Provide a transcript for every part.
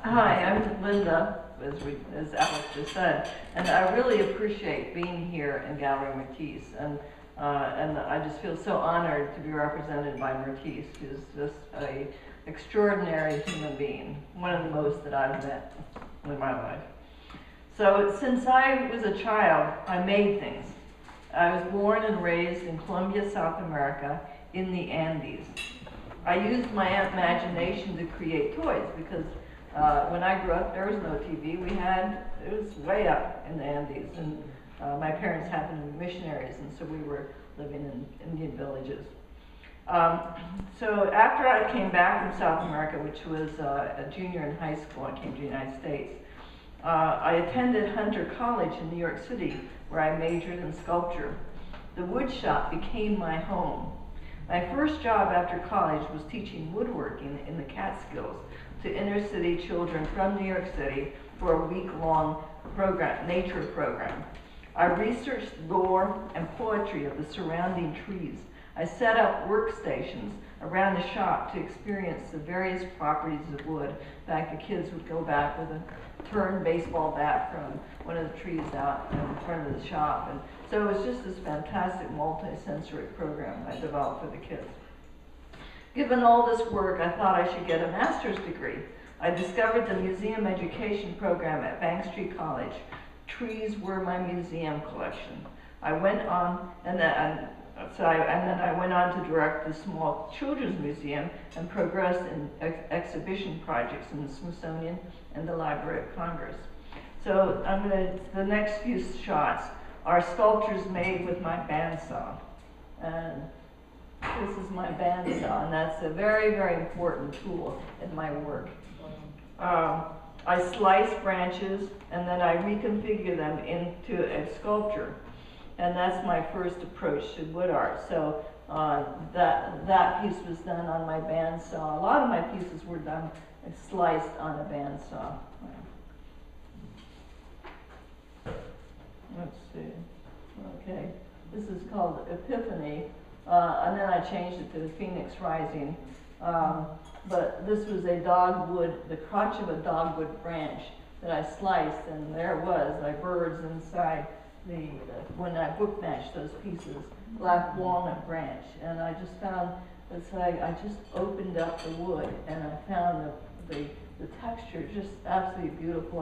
Hi, I'm Lynda, as Alex just said, and I really appreciate being here in Galerie Myrtis, and I just feel so honored to be represented by Myrtis, who's just an extraordinary human being, one of the most that I've met in my life. So since I was a child, I made things. I was born and raised in Colombia, South America, in the Andes. I used my imagination to create toys because when I grew up, there was no TV. It was way up in the Andes, and my parents happened to be missionaries, and so we were living in Indian villages. So after I came back from South America, which was a junior in high school, I came to the United States. I attended Hunter College in New York City, where I majored in sculpture. The wood shop became my home. My first job after college was teaching woodworking in the Catskills to inner city children from New York City for a week-long nature program. I researched lore and poetry of the surrounding trees. I set up workstations around the shop to experience the various properties of wood. In fact, the kids would go back with a turned baseball bat from one of the trees out in front of the shop. And so it was just this fantastic multi-sensory program I developed for the kids. Given all this work, I thought I should get a master's degree. I discovered the museum education program at Bank Street College. Trees were my museum collection. I went on, and then I went on to direct the small children's museum and progressed in exhibition projects in the Smithsonian and the Library of Congress. So the next few shots are sculptures made with my bandsaw. And this is my bandsaw, and that's a very, very important tool in my work. I slice branches, and then I reconfigure them into a sculpture. And that's my first approach to wood art. So that piece was done on my bandsaw. A lot of my pieces were done and sliced on a bandsaw. Let's see. Okay, this is called Epiphany, and then I changed it to the Phoenix Rising. But this was a dogwood, the crotch of a dogwood branch that I sliced, and there it was, like birds inside when I book matched those pieces, black walnut branch. And I just found, it's like I just opened up the wood and I found the texture just absolutely beautiful.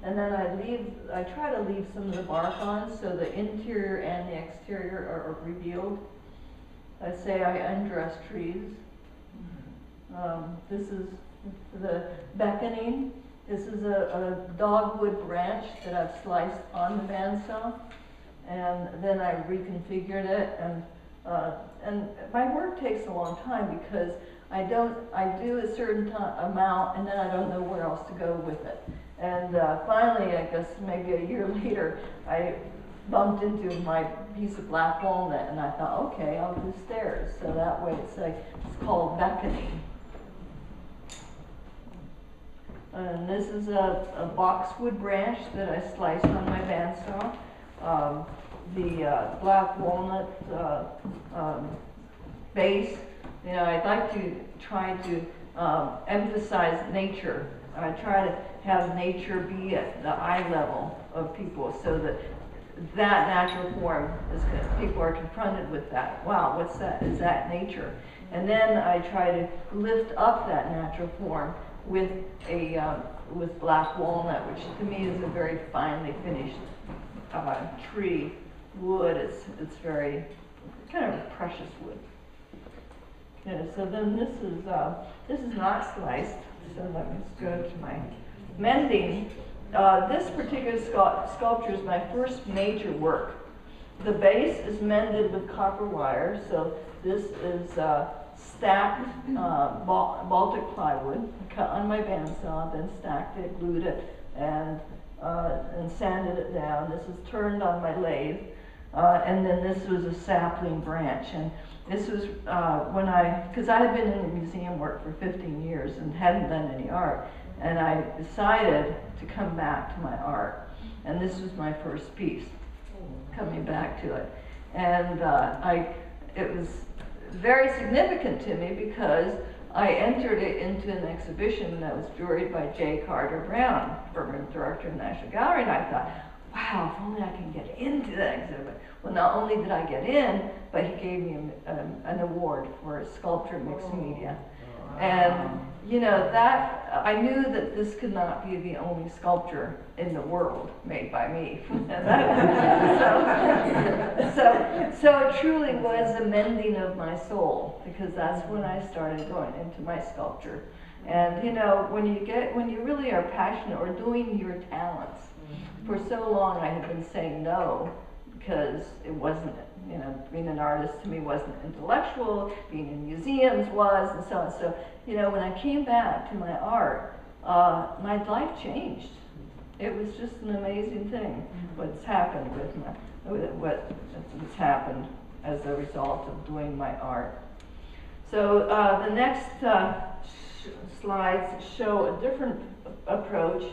And then I try to leave some of the bark on so the interior and the exterior are revealed. I say I undress trees. This is the beckoning. This is a dogwood branch that I've sliced on the bandsaw, and then I reconfigured it. And my work takes a long time because I do a certain amount, and then I don't know where else to go with it. And finally, I guess maybe a year later, I bumped into my piece of black walnut, and I thought, okay, I'll do stairs. So that way it's called beckoning. And this is a boxwood branch that I sliced on my bandsaw. The black walnut base, I'd like to try to emphasize nature. I try to have nature be at the eye level of people so that natural form people are confronted with that. Wow, what's that? Is that nature? And then I try to lift up that natural form with black walnut, which to me is a very finely finished tree wood. It's very kind of precious wood. Okay, so then this is not sliced. So let me just go to my mending. This particular sculpture is my first major work. The base is mended with copper wire. So this is stacked Baltic plywood, cut on my bandsaw, then stacked it, glued it, and sanded it down. This is turned on my lathe, and then this was a sapling branch. And this was because I had been in the museum work for 15 years and hadn't done any art, and I decided to come back to my art. And this was my first piece, coming back to it. And it was very significant to me because I entered it into an exhibition that was juried by J. Carter Brown, permanent director of the National Gallery, and I thought, wow, if only I can get into that exhibit. Well, not only did I get in, but he gave me an award for sculpture mixed media. And, you know, that, I knew that this could not be the only sculpture in the world made by me. So it truly was a mending of my soul, because that's when I started going into my sculpture. And, you know, when you really are passionate or doing your talents, for so long I had been saying no, because it wasn't, you know, being an artist to me wasn't intellectual, being in museums was, and so on. So, you know, when I came back to my art, my life changed. It was just an amazing thing, what's happened what's happened as a result of doing my art. So the next slides show a different approach,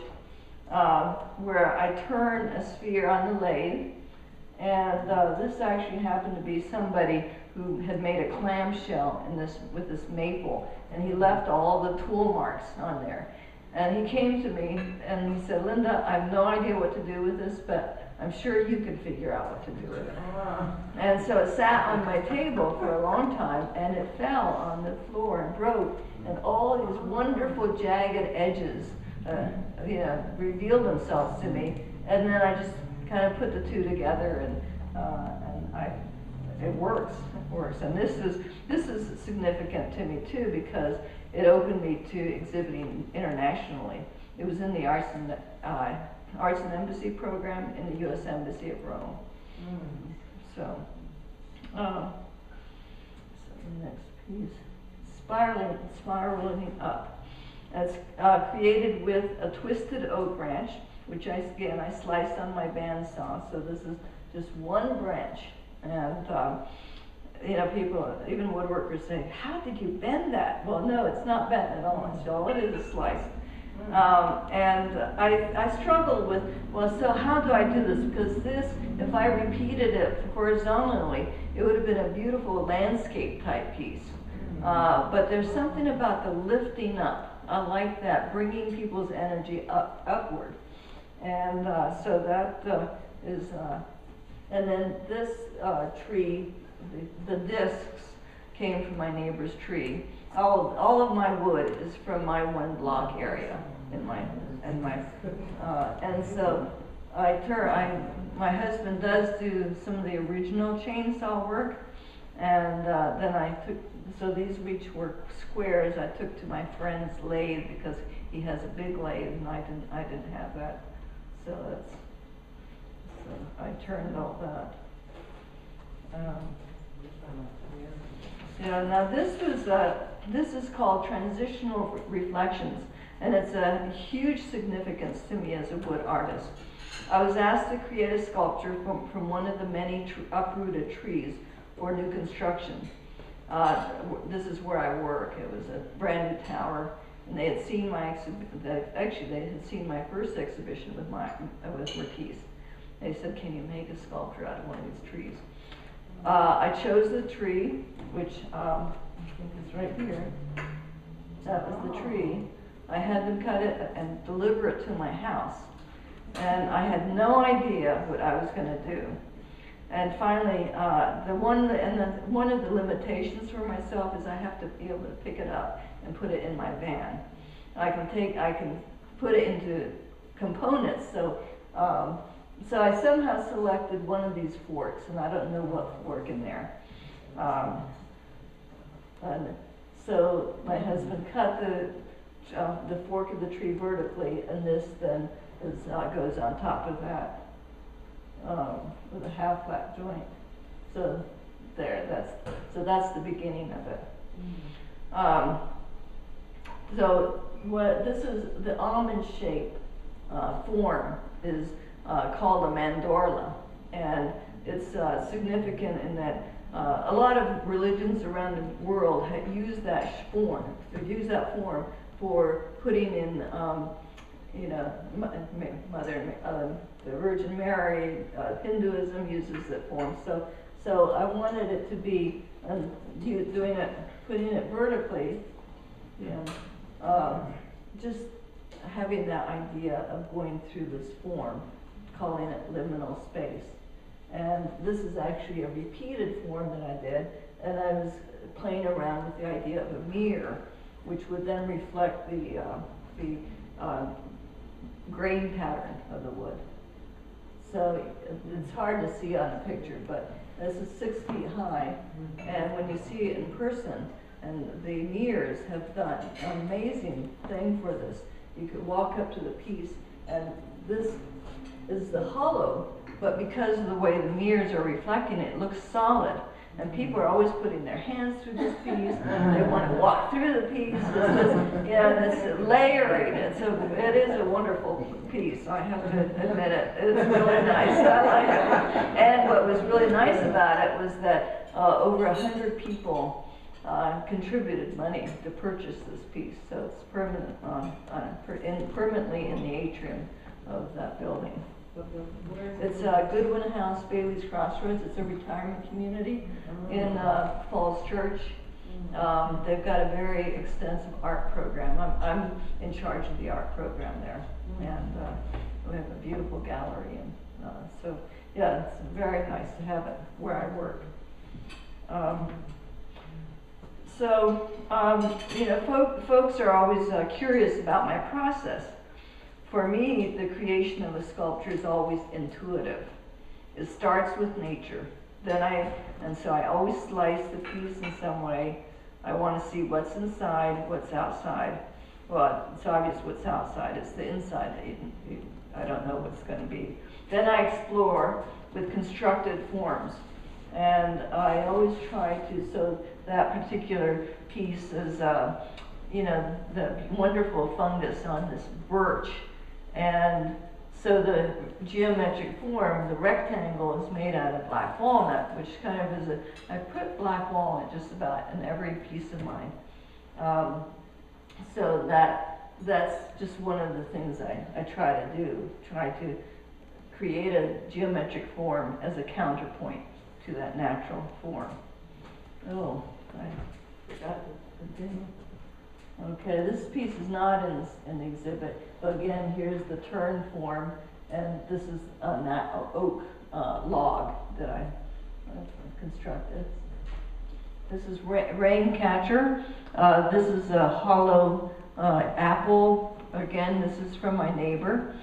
where I turn a sphere on the lathe. And this actually happened to be somebody who had made a clamshell with this maple, and he left all the tool marks on there. And he came to me and he said, Lynda, I have no idea what to do with this, but I'm sure you can figure out what to do with it. And so it sat on my table for a long time, and it fell on the floor and broke, and all these wonderful jagged edges you know, revealed themselves to me. And then I just kind of put the two together, and it works. It works. And this is significant to me too, because it opened me to exhibiting internationally. It was in the Arts and Embassy program in the U.S. Embassy of Rome. So the next piece, spiraling up. It's created with a twisted oak branch, which I sliced on my bandsaw. So this is just one branch. And you know, people, even woodworkers say, how did you bend that? Well, no, it's not bent at all. It's all it is sliced. And I struggled with, well, so how do I do this? Because this, if I repeated it horizontally, it would have been a beautiful landscape type piece. But there's something about the lifting up. I like that, bringing people's energy upward. And so that is, and then this tree, the discs came from my neighbor's tree. All of my wood is from my one block area and so my husband does do some of the original chainsaw work, and then so these which were squares I took to my friend's lathe, because he has a big lathe and I didn't have that. So I turned all that. Yeah, now this is called Transitional Reflections, and it's a huge significance to me as a wood artist. I was asked to create a sculpture from one of the many uprooted trees for new construction. This is where I work. It was a brand new tower, and they had seen my actually they had seen my first exhibition with Myrtis. They said, can you make a sculpture out of one of these trees? I chose the tree, which I think is right here. That was the tree. I had them cut it and deliver it to my house. And I had no idea what I was going to do. And finally, one of the limitations for myself is I have to be able to pick it up and put it in my van. I can put it into components. So I somehow selected one of these forks, and I don't know what fork in there. And so my husband cut the fork of the tree vertically, and this then goes on top of that with a half flat joint. So that's the beginning of it. So this is the almond shape form is called a mandorla, and it's significant in that a lot of religions around the world have used that form. They've used that form for putting in, you know, the Virgin Mary. Hinduism uses that form. So I wanted it to be putting it vertically, Just having that idea of going through this form, calling it liminal space. And this is actually a repeated form that I did, and I was playing around with the idea of a mirror, which would then reflect the grain pattern of the wood. So it's hard to see on a picture, but this is 6 feet high, and when you see it in person, and the mirrors have done an amazing thing for this. You could walk up to the piece, and this is the hollow, but because of the way the mirrors are reflecting it, it looks solid. And people are always putting their hands through this piece. They want to walk through the piece. This layering. It is a wonderful piece. I have to admit it. It's really nice. I like it. And what was really nice about it was that over 100 people contributed money to purchase this piece. So it's permanent, permanently in the atrium of that building. It's Goodwin House, Bailey's Crossroads. It's a retirement community in Falls Church. They've got a very extensive art program. I'm in charge of the art program there, and we have a beautiful gallery. And so, yeah, it's very nice to have it where I work. You know, folks are always curious about my process. For me, the creation of a sculpture is always intuitive. It starts with nature. So I always slice the piece in some way. I want to see what's inside, what's outside. Well, it's obvious what's outside. It's the inside that I don't know what's going to be. Then I explore with constructed forms. And I always try to, so that particular piece is, you know, the wonderful fungus on this birch. And so the geometric form, the rectangle, is made out of black walnut, which kind of is I put black walnut just about in every piece of mine. So that's just one of the things I try to do, try to create a geometric form as a counterpoint to that natural form. Oh, I forgot to continue. Okay, this piece is not in the exhibit, but again, here's the turn form, and this is an oak log that I constructed. This is rain catcher. This is a hollow apple. Again, this is from my neighbor.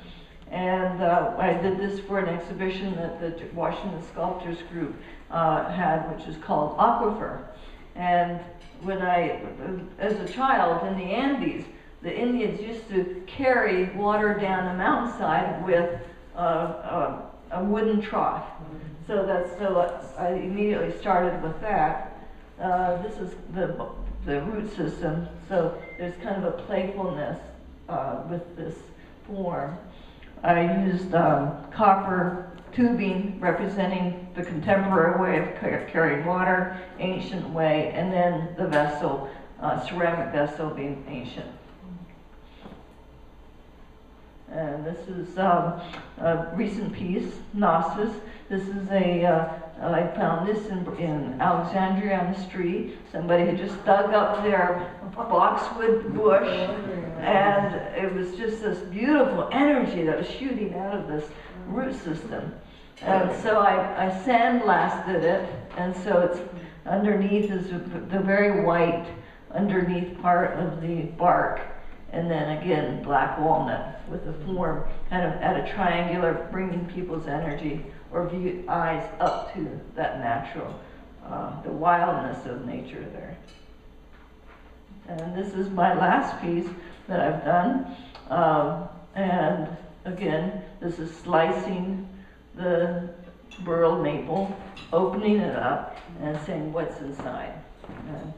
And I did this for an exhibition that the Washington Sculptors Group had, which is called Aquifer. And when as a child in the Andes, the Indians used to carry water down a mountainside with a wooden trough. So I immediately started with that. This is the root system. So there's kind of a playfulness with this form. I used copper tubing representing the contemporary way of carrying water, ancient way, and then the vessel, ceramic vessel being ancient. And this is a recent piece, Gnosis. This is I found this in Alexandria on the street. Somebody had just dug up their boxwood bush, and it was just this beautiful energy that was shooting out of this root system. And so I sandblasted it, and so it's underneath is the very white underneath part of the bark, and then again black walnut with the form kind of at a triangular, bringing people's energy or eyes up to that natural, the wildness of nature there. And this is my last piece that I've done, and again, this is slicing the burl maple, opening it up, and saying what's inside. And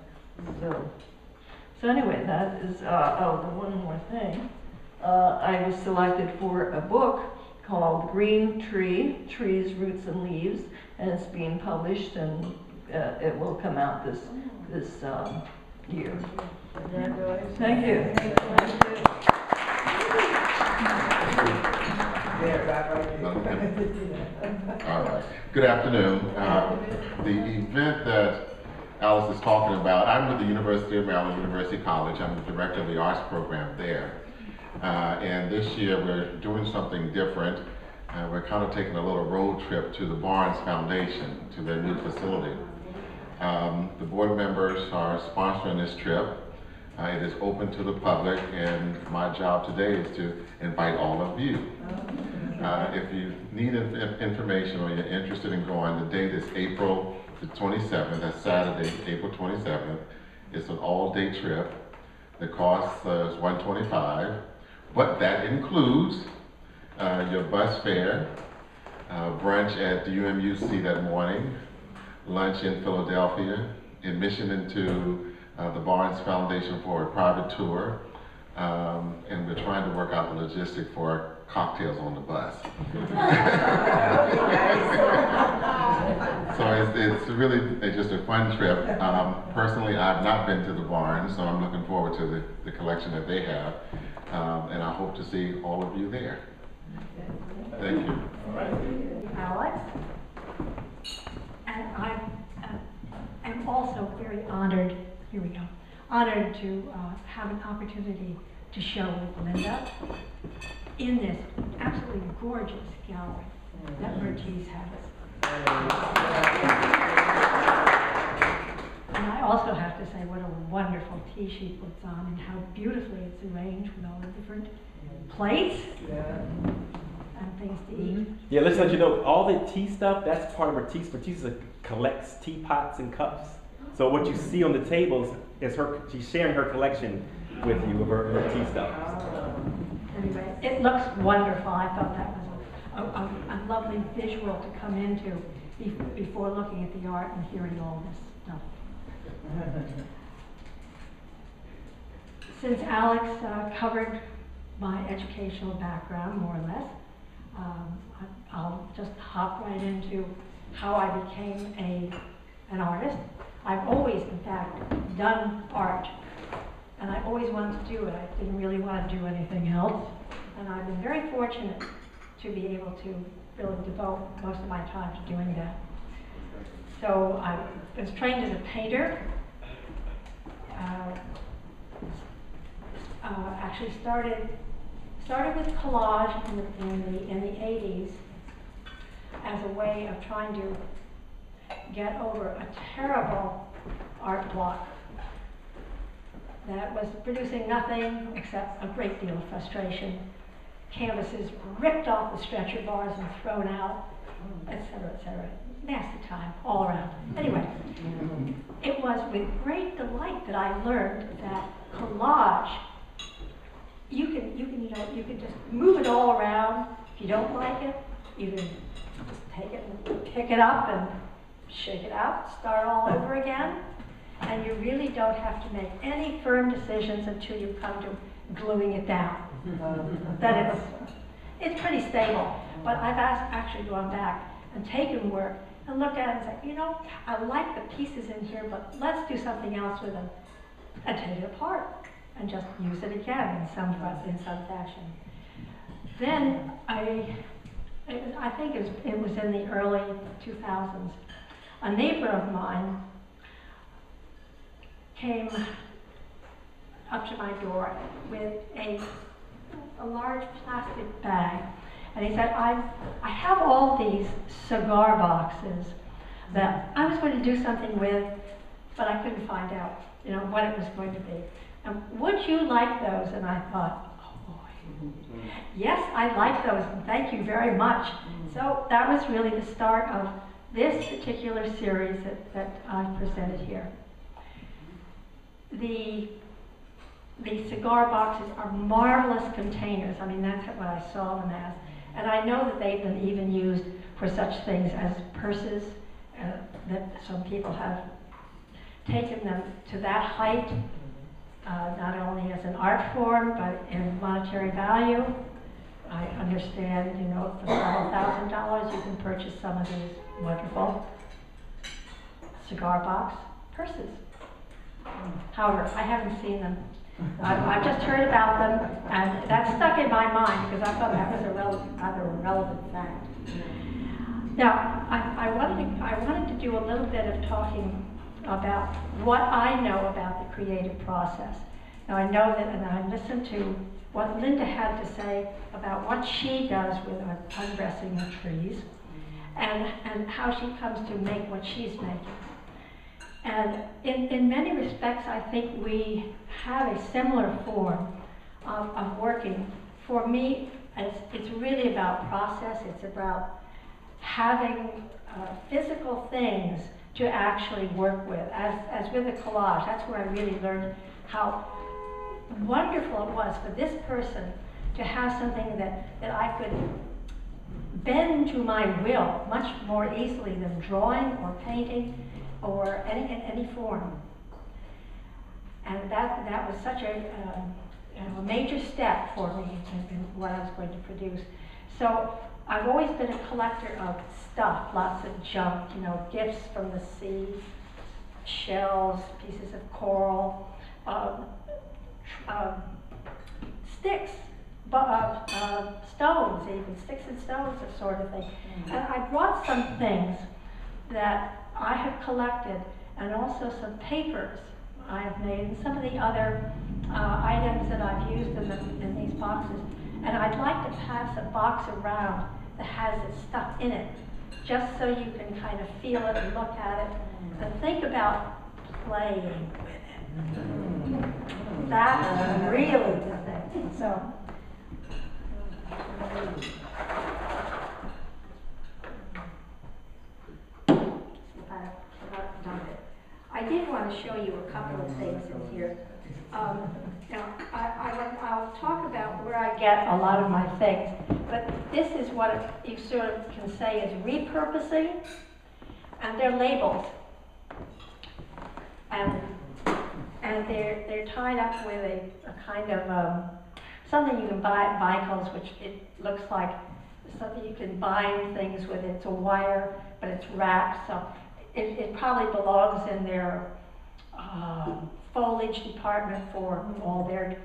so anyway, that is, one more thing. I was selected for a book called Green Tree, Trees, Roots, and Leaves, and it's being published, and it will come out this year. Congratulations. Thank you. All right. Good afternoon. The event that Alice is talking about, I'm with the University of Maryland, University College. I'm the director of the arts program there. And this year we're doing something different. We're kind of taking a little road trip to the Barnes Foundation, to their new facility. The board members are sponsoring this trip. It is open to the public, and my job today is to invite all of you. If you need information or you're interested in going, the date is April the 27th, that's Saturday, April 27th. It's an all-day trip. The cost is $125, but that includes your bus fare, brunch at the UMUC that morning, lunch in Philadelphia, admission into the Barnes Foundation for a private tour, and we're trying to work out the logistics for cocktails on the bus. So it's really just a fun trip. Personally, I've not been to the Barnes, so I'm looking forward to the collection that they have, and I hope to see all of you there. Thank you. Alex, and I'm also very honored. Here we go. Honored to have an opportunity to show with Lynda in this absolutely gorgeous gallery that Myrtis has. And I also have to say what a wonderful tea she puts on and how beautifully it's arranged with all the different plates and things to eat. Yeah, let's let you know, all the tea stuff, that's part of Myrtis. Myrtis collects teapots and cups. So what you see on the tables is she's sharing her collection with you of her tea stuff. Anyway, it looks wonderful. I thought that was a lovely visual to come into before looking at the art and hearing all this stuff. Since Alex covered my educational background, more or less, I'll just hop right into how I became an artist. I've always, in fact, done art, and I always wanted to do it. I didn't really want to do anything else, and I've been very fortunate to be able to really devote most of my time to doing that. So I was trained as a painter. Actually started with collage in the 80s as a way of trying to get over a terrible art block that was producing nothing except a great deal of frustration. Canvases ripped off the stretcher bars and thrown out, etc., etc. Nasty time all around. Anyway, it was with great delight that I learned that collage, you can just move it all around. If you don't like it, you can take it and pick it up and shake it out, start all over again, and you really don't have to make any firm decisions until you come to gluing it down. Then it's pretty stable. But I've actually gone back and taken work and looked at it and said, you know, I like the pieces in here, but let's do something else with them, and take it apart and just use it again in some fashion. Then I think it was in the early 2000s. A neighbor of mine came up to my door with a large plastic bag, and he said, I have all these cigar boxes that I was going to do something with, but I couldn't find out, you know, what it was going to be. And would you like those? And I thought, oh boy, yes, I like those, and thank you very much. So that was really the start of this particular series that I've presented here. The cigar boxes are marvelous containers. I mean, that's what I saw them as. And I know that they've been even used for such things as purses, that some people have taken them to that height, not only as an art form, but in monetary value. I understand, you know, for several $1,000s you can purchase some of these wonderful cigar box purses. However, I haven't seen them. I've just heard about them, and that stuck in my mind because I thought that was a rather relevant fact. Now, I wanted to do a little bit of talking about what I know about the creative process. Now I know that, and I listened to what Lynda had to say about what she does with undressing her trees, and how she comes to make what she's making. And in many respects, I think we have a similar form of working. For me, it's really about process. It's about having physical things to actually work with. As with the collage, that's where I really learned how wonderful it was for this person to have something that I could bend to my will much more easily than drawing or painting or any form. And that was such a major step for me in what I was going to produce. So I've always been a collector of stuff, lots of junk, gifts from the sea, shells, pieces of coral, sticks, stones, even sticks and stones, that sort of thing. And I brought some things that I have collected, and also some papers I have made, and some of the other items that I've used in these boxes. And I'd like to pass a box around that has this stuff in it, just so you can kind of feel it and look at it and think about playing with it. That's really the thing. So. I did want to show you a couple of things in here. Now, I'll talk about where I get a lot of my things, but this is what you sort of can say is repurposing, and they're labeled. And they're tied up with a kind of something you can buy at Michael's, which it looks like something you can bind things with. It's a wire, but it's wrapped, so it probably belongs in their foliage department for all their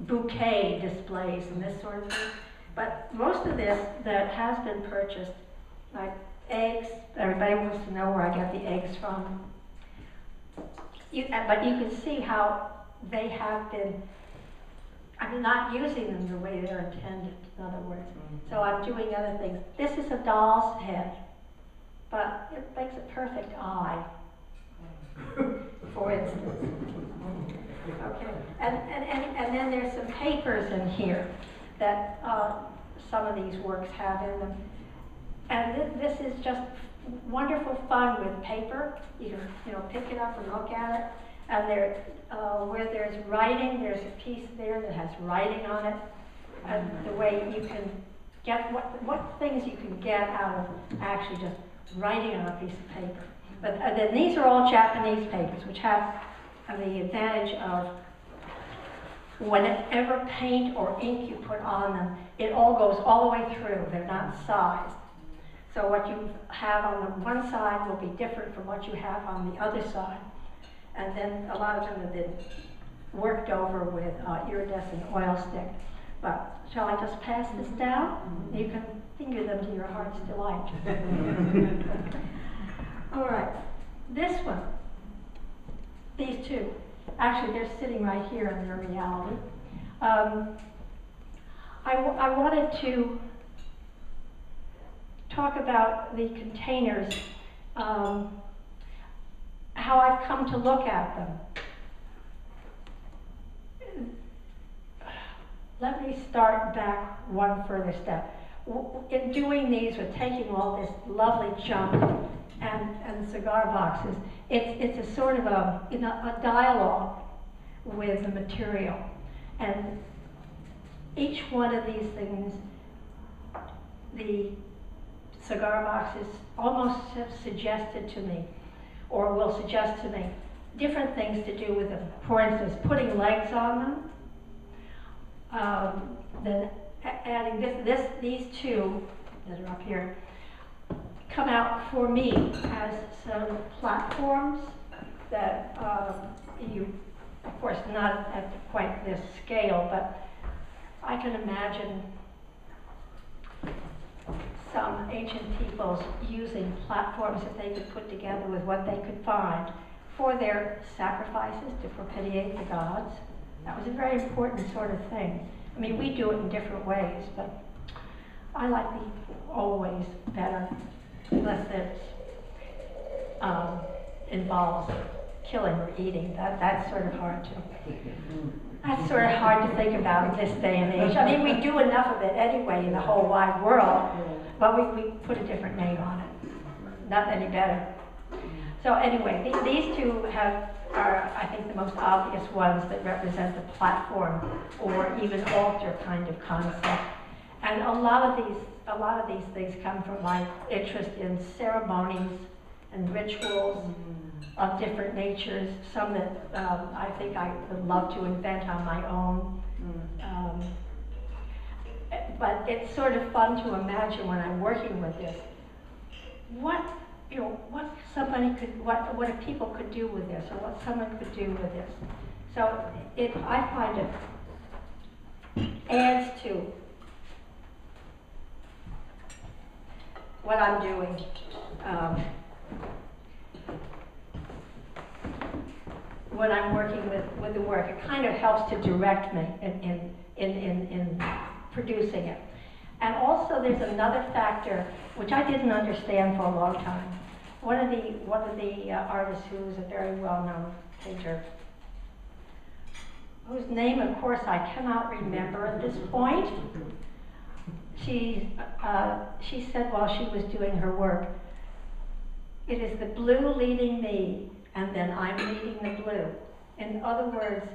bouquet displays and this sort of thing. But most of this that has been purchased, like eggs, everybody wants to know where I get the eggs from. But you can see how they have been, I'm not using them the way they're intended, in other words. So I'm doing other things. This is a doll's head, but it makes a perfect eye, for instance. Okay, and then there's some papers in here that some of these works have in them. And this is just wonderful fun with paper. You can pick it up and look at it. And there, where there's writing, there's a piece there that has writing on it. And the way you can get what things you can get out of actually just writing on a piece of paper. But then these are all Japanese papers, which have the advantage of whatever paint or ink you put on them, it all goes all the way through. They're not sized. So what you have on the one side will be different from what you have on the other side. And then a lot of them have been worked over with iridescent oil stick. But shall I just pass this down? You can finger them to your heart's delight. All right, this one, these two, actually they're sitting right here in their reality. I wanted to talk about the containers, how I've come to look at them. Let me start back one further step. In doing these, with taking all this lovely junk and cigar boxes, it's a sort of a dialogue with the material. And each one of these things, the cigar boxes almost have suggested to me, or will suggest to me, different things to do with them. For instance, putting legs on them, then adding these two that are up here come out for me as some platforms that you, of course, not at quite this scale, but I can imagine some ancient peoples using platforms that they could put together with what they could find for their sacrifices to propitiate the gods. That was a very important sort of thing. I mean, we do it in different ways, but I like the always better, unless it involves killing or eating. That's sort of hard to. That's sort of hard to think about in this day and age. I mean, we do enough of it anyway in the whole wide world, but we put a different name on it. Not any better. So anyway, these two are, I think, the most obvious ones that represent the platform or even altar kind of concept. And a lot of these things come from my interest in ceremonies and rituals of different natures. Some that I think I would love to invent on my own. But it's sort of fun to imagine when I'm working with this, what people could do with this, or what someone could do with this. So I find it adds to what I'm doing. When I'm working with the work, it kind of helps to direct me in producing it. And also there's another factor which I didn't understand for a long time. One of the artists who is a very well-known painter, whose name, of course, I cannot remember at this point. She said while she was doing her work, "It is the blue leading me, and then I'm leading the blue." In other words,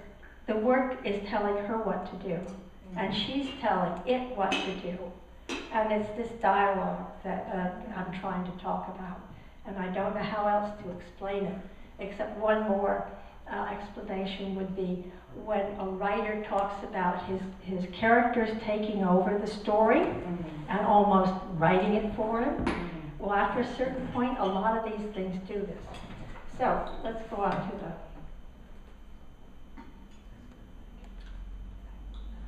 the work is telling her what to do, and she's telling it what to do. And it's this dialogue that I'm trying to talk about. And I don't know how else to explain it, except one more explanation would be when a writer talks about his characters taking over the story and almost writing it for him. Well, after a certain point, a lot of these things do this. So let's go on to the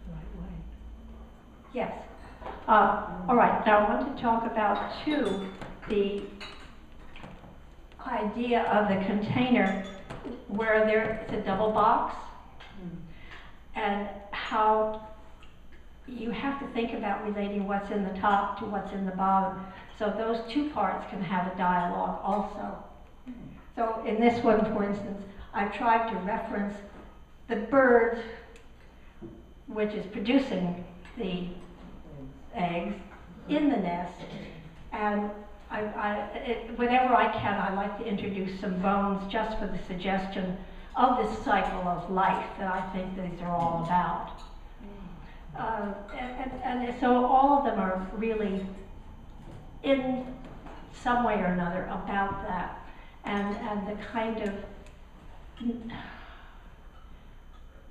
right way. Yes. All right, now I want to talk about, too, the idea of the container where it's a double box, and how you have to think about relating what's in the top to what's in the bottom. So those two parts can have a dialogue also. So in this one, for instance, I've tried to reference the bird, which is producing the eggs in the nest, and whenever I can, I like to introduce some bones just for the suggestion of this cycle of life that I think these are all about. And so all of them are really, in some way or another, about that, and the kind of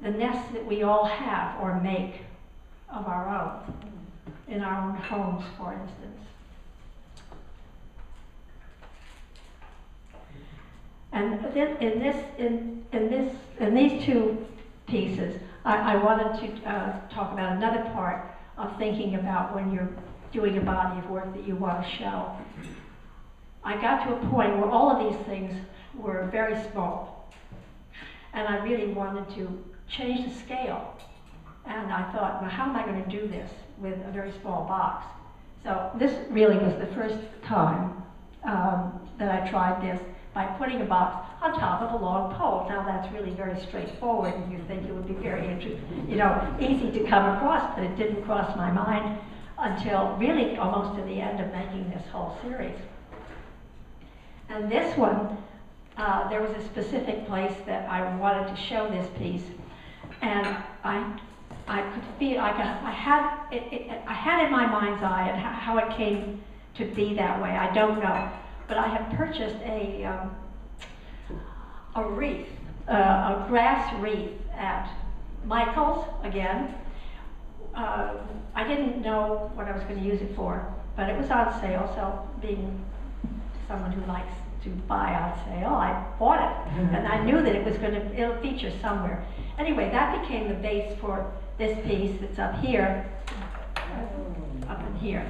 the nest that we all have or make of our own, in our own homes, for instance. And in these two pieces, I wanted to talk about another part of thinking about when you're doing a body of work that you want to show. I got to a point where all of these things were very small, and I really wanted to change the scale. And I thought, well, how am I going to do this with a very small box? So this really was the first time that I tried this, by putting a box on top of a long pole. Now that's really very straightforward, and you think it would be very interesting, easy to come across, but it didn't cross my mind until really almost to the end of making this whole series. And this one, there was a specific place that I wanted to show this piece, and I could feel, I had in my mind's eye, and how it came to be that way, I don't know. But I have purchased a wreath, a grass wreath at Michael's again. I didn't know what I was going to use it for, but it was on sale, so being someone who likes to buy on sale, I bought it. And I knew that it'll feature somewhere. Anyway, that became the base for this piece that's up here, up in here.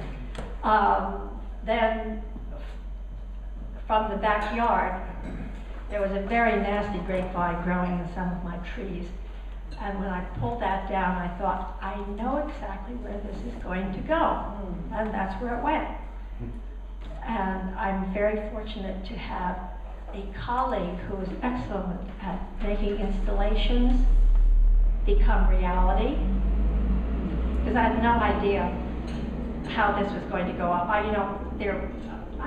Then from the backyard, there was a very nasty grapevine growing in some of my trees. And when I pulled that down, I thought, I know exactly where this is going to go. And that's where it went. And I'm very fortunate to have a colleague who is excellent at making installations become reality. Because I had no idea how this was going to go up. I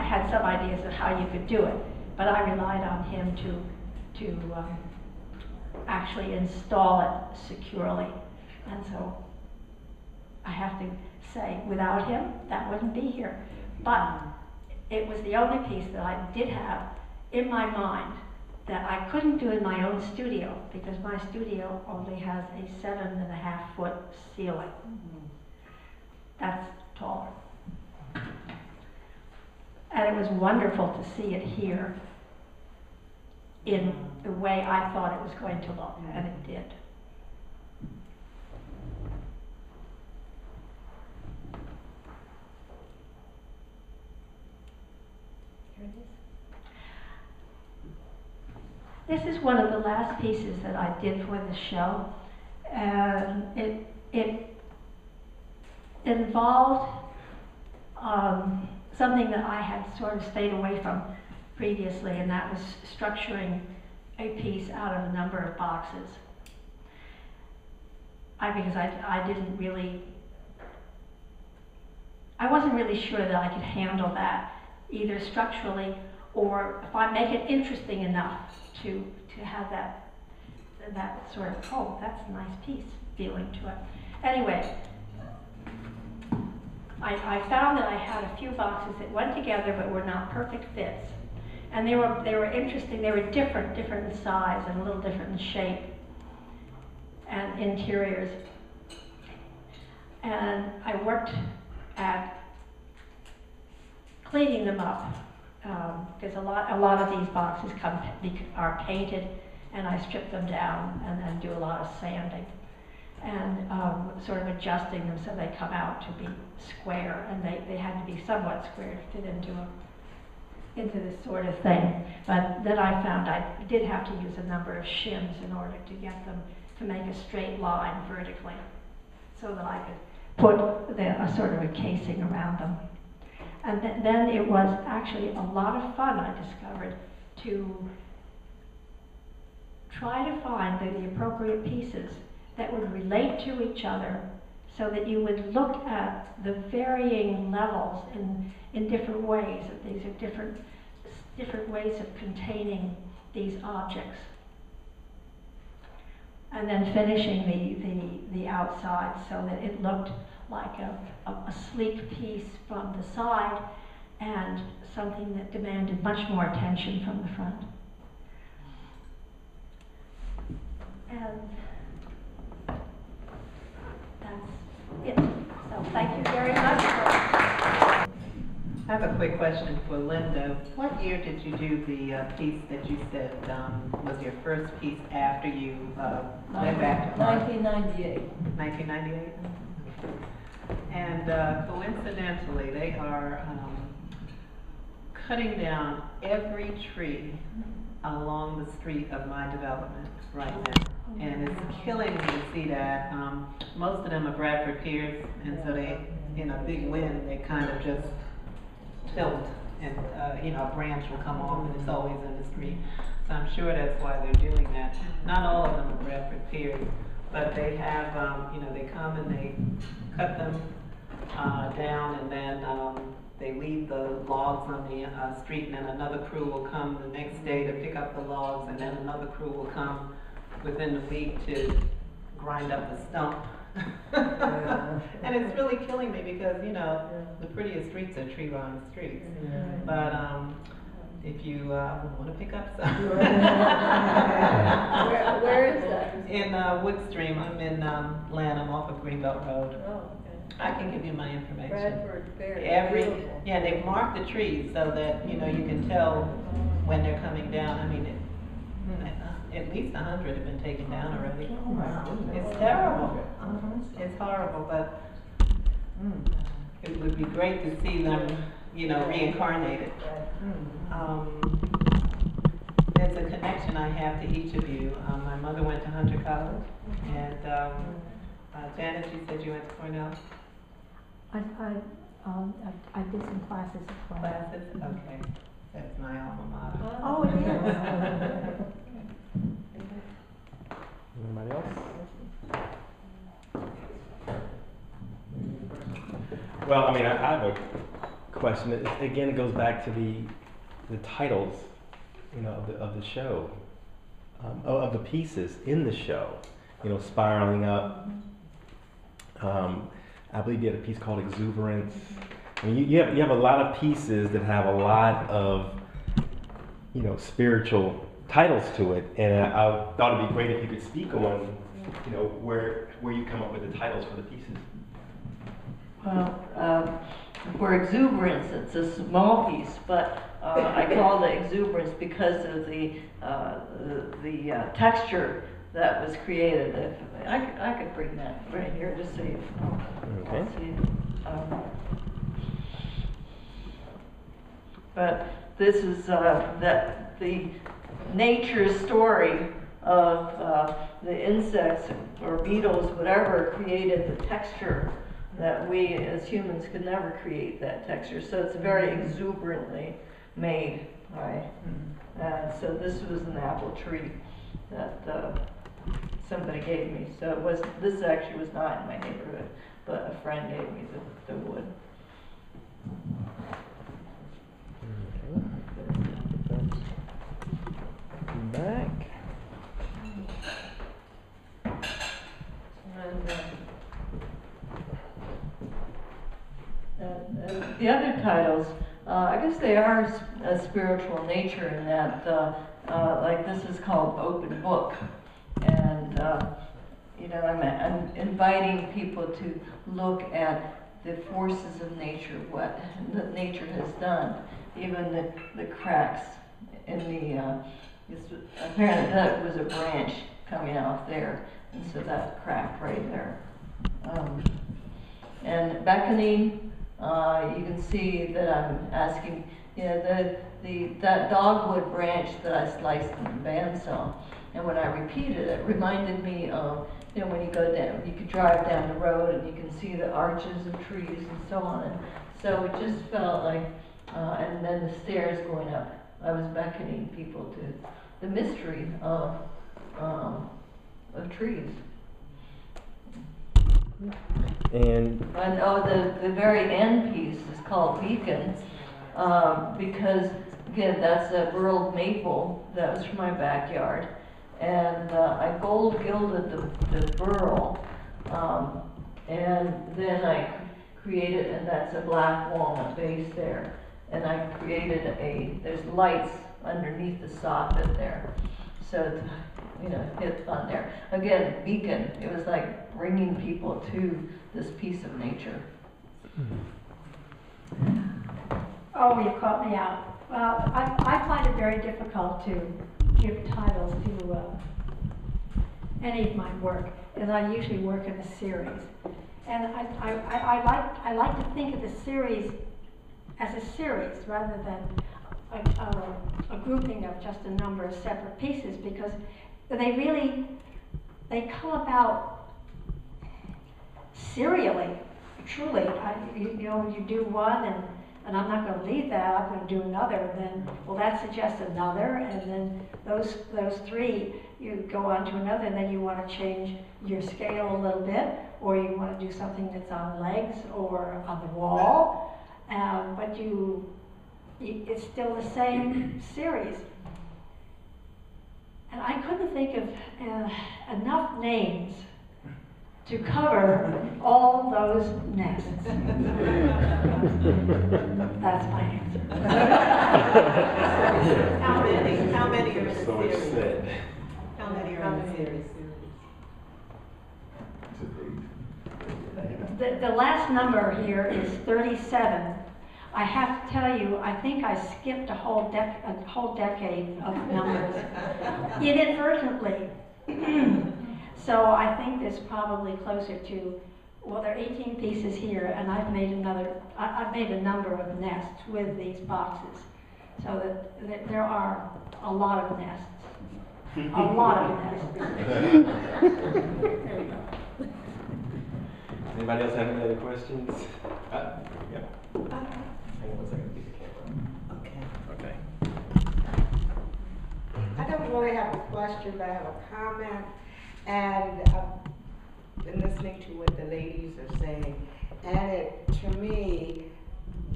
had some ideas of how you could do it, but I relied on him to actually install it securely. And so I have to say, without him, that wouldn't be here. But it was the only piece that I did have in my mind that I couldn't do in my own studio, because my studio only has a 7.5-foot ceiling. That's taller. And it was wonderful to see it here in the way I thought it was going to look, and it did. Here it is. This is one of the last pieces that I did for the show, and it involved something that I had sort of stayed away from previously, and that was structuring a piece out of a number of boxes. Because I didn't really, I wasn't really sure that I could handle that, either structurally or if I make it interesting enough to have that sort of, oh, that's a nice piece feeling to it. Anyway, I found that I had a few boxes that went together but were not perfect fits. And they were interesting. They were different in size and a little different in shape and interiors. And I worked at cleaning them up, because a lot of these boxes are painted, and I strip them down and then do a lot of sanding and sort of adjusting them so they come out to be square, and they had to be somewhat square to fit into this sort of thing. But then I found I did have to use a number of shims in order to get them to make a straight line vertically, so that I could put a sort of a casing around them. And then it was actually a lot of fun, I discovered, to try to find the appropriate pieces that would relate to each other, so that you would look at the varying levels in different ways, that these are different ways of containing these objects. And then finishing the outside so that it looked like a sleek piece from the side and something that demanded much more attention from the front. And that's it. So thank you very much. I have a quick question for Lynda. What year did you do the piece that you said was your first piece after you went back to art? 1998. 1998? And coincidentally, they are cutting down every tree along the street of my development right now. And it's killing me to see that. Most of them are Bradford pears, and so they, in a big wind, they kind of just tilt, and a branch will come off, and it's always in the street. So I'm sure that's why they're doing that. Not all of them are Bradford pears, but they have, they come and they cut them down, and then they leave the logs on the street, and then another crew will come the next day to pick up the logs, and then another crew will come within the week to grind up the stump. And it's really killing me because, the prettiest streets are tree-lined streets. But if you want to pick up some. Where is that? In Woodstream. I'm in Lanham off of Greenbelt Road. Oh, okay. I can give you my information. Bradford pear. Yeah, they've marked the trees so that, you can tell when they're coming down. I mean, at least 100 have been taken down already. Oh, wow. It's terrible. It's horrible, but it would be great to see them, you know, reincarnated. There's a connection I have to each of you. My mother went to Hunter College, and Janet, you said you went to Cornell? I did some classes at Cornell. Classes? Okay. That's my alma mater. Oh, it is. Anybody else? Well, I mean, I have a question. Again, it goes back to the titles, you know, of the show, of the pieces in the show. You know, spiraling up. I believe you had a piece called Exuberance. I mean, you have a lot of pieces that have a lot of, you know, spiritual titles to it, and I thought it'd be great if you could speak on, you know, where you come up with the titles for the pieces. Well, for Exuberance, it's a small piece, but I call it Exuberance because of the texture that was created. If I could bring that right here to see. Okay. See. But this is the nature story of the insects or beetles, whatever, created the texture that we as humans could never create that texture. So it's very exuberantly made, right? And so this was an apple tree that somebody gave me. So this actually was not in my neighborhood, but a friend gave me the wood. Back. And the other titles, I guess they are a spiritual nature in that, like this is called Open Book, and you know, I'm inviting people to look at the forces of nature, what nature has done, even the cracks in the. Apparently that was a branch coming off there, and so that crack right there. And beckoning, you can see that I'm asking, you know, that dogwood branch that I sliced in the bandsaw, and when I repeated it, reminded me of, you know, when you go down, you could drive down the road and you can see the arches of trees and so on. And so it just felt like, and then the stairs going up, I was beckoning people to the mystery of trees. And the very end piece is called Beacon, because again, that's a burled maple that was from my backyard, and I gold gilded the burl, and then I created, and that's a black walnut base there, and I created there's lights underneath the soffit there, so you know, it's on there. Again, beacon, it was like bringing people to this piece of nature. Oh, you caught me out. Well, I find it very difficult to give titles to any of my work, as I usually work in a series. And I like to think of the series as a series rather than a grouping of just a number of separate pieces, because they come about serially, truly. You know, you do one and I'm not going to leave that, I'm going to do another, and then, well, that suggests another, and then those three, you go on to another, and then you want to change your scale a little bit, or you want to do something that's on legs or on the wall, but it's still the same series. And I couldn't think of enough names to cover all those nests. That's my answer. How many are in the so series? said. How many are in the series? The last number here is 37. I have to tell you, I think I skipped a whole decade of numbers inadvertently. So I think there's probably closer to Well, there are 18 pieces here, and I've made I've made a number of nests with these boxes, so that there are a lot of nests. A lot of nests. There you go. Anybody else have any other questions? Yeah. Hang on 1 second. Get the camera. Okay. Okay. I don't really have a question, but I have a comment. And I've been listening to what the ladies are saying, and it, to me,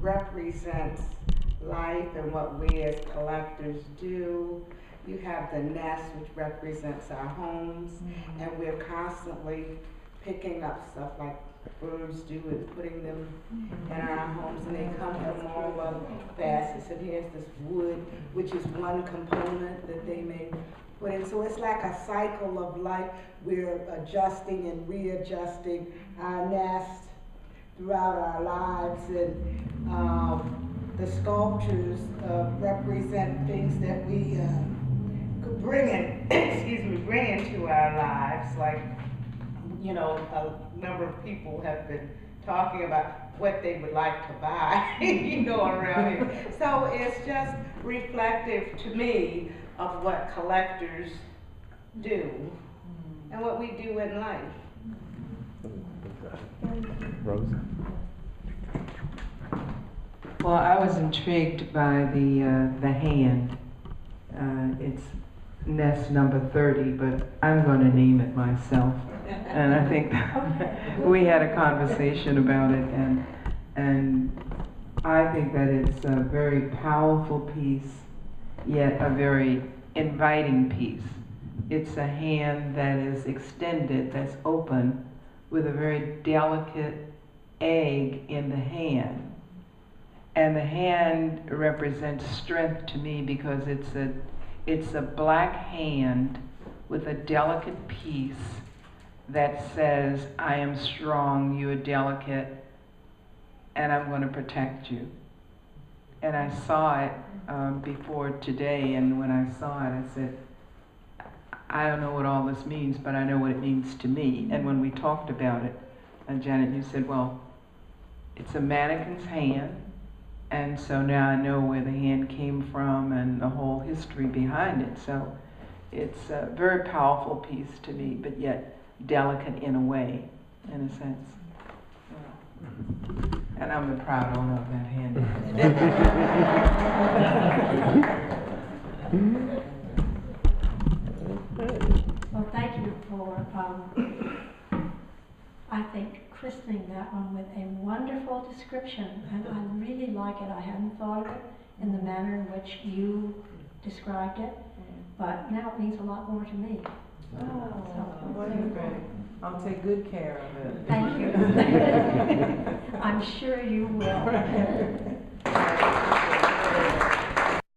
represents life and what we as collectors do. You have the nest, which represents our homes, and we're constantly picking up stuff like birds do and putting them in our homes, and they come from all facets. And here's this wood, which is one component that they may put in. So it's like a cycle of life. We're adjusting and readjusting our nest throughout our lives, and the sculptures represent things that we could bring in, bring into our lives. Like, you know, a number of people have been talking about what they would like to buy, you know, around here. So it's just reflective to me of what collectors do and what we do in life. Rose? Well, I was intrigued by the hand. It's nest number 30, but I'm going to name it myself. And I think we had a conversation about it, and I think that it's a very powerful piece, yet a very inviting piece. It's a hand that is extended, that's open, with a very delicate egg in the hand. And the hand represents strength to me because it's a black hand with a delicate piece that says, I am strong, you are delicate, and I'm going to protect you. And I saw it before today, and when I saw it, I said, I don't know what all this means, but I know what it means to me. And when we talked about it, Janet, you said, well, it's a mannequin's hand, and so now I know where the hand came from and the whole history behind it. So it's a very powerful piece to me, but yet delicate in a way, in a sense. And I'm the proud owner of that hand. Well, thank you for, I think, christening that one with a wonderful description, and I really like it. I hadn't thought of it in the manner in which you described it, but now it means a lot more to me. Wonderful. I'll take good care of it. Thank you. I'm sure you will.